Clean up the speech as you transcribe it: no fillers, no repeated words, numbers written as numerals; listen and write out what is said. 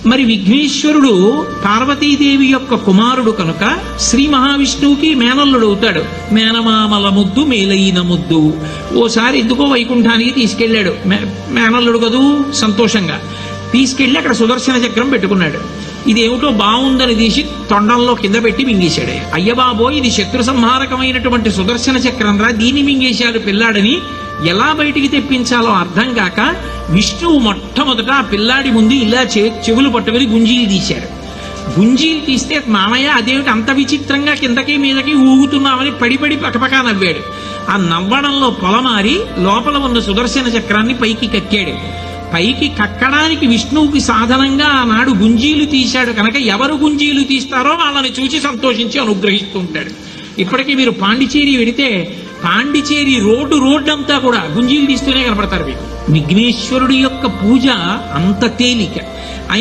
మరి విఘ్నేశ్వరుడు పార్వతీదేవి యొక్క కుమారుడు కనుక శ్రీ మహావిష్ణువుకి మేనల్లుడు అవుతాడు. మేనమామల ముద్దు మేలైన ముద్దు. ఓసారి ఎందుకో వైకుంఠానికి తీసుకెళ్లాడు. మేనల్లుడు కదూ, సంతోషంగా తీసుకెళ్లి అక్కడ సుదర్శన చక్రం పెట్టుకున్నాడు. ఇదేమిటో బాగుందని తీసి తొండంలో కింద పెట్టి మింగేశాడు. అయ్యబాబో, ఇది శత్రు సంహారకమైనటువంటి సుదర్శన చక్రం రా, దీన్ని మింగేశాడు పిల్లాడని ఎలా బయటికి తెప్పించాలో అర్థం కాక విష్ణువు మొట్టమొదట ఆ పిల్లాడి ముందు ఇలా చెవులు పట్టుకుని గుంజీలు తీశాడు. గుంజీలు తీస్తే మామయ్య అదేమిటి అంత విచిత్రంగా కిందకి మీదకి ఊగుతున్నామని పడిపడి పకపకా నవ్వాడు. ఆ నవ్వడంలో పొలమారి లోపల ఉన్న సుదర్శన చక్రాన్ని పైకి కక్కాడు. పైకి కక్కడానికి విష్ణువుకి సాధనంగా ఆనాడు గుంజీలు తీశాడు కనుక ఎవరు గుంజీలు తీస్తారో వాళ్ళని చూసి సంతోషించి అనుగ్రహిస్తూ ఉంటాడు. ఇప్పటికీ మీరు పాండిచేరి వెడితే పాండిచేరి రోడ్డు అంతా కూడా గుంజీలు తీస్తూనే కనపడతారు మీకు. విఘ్నేశ్వరుడి యొక్క పూజ అంత తేలిక.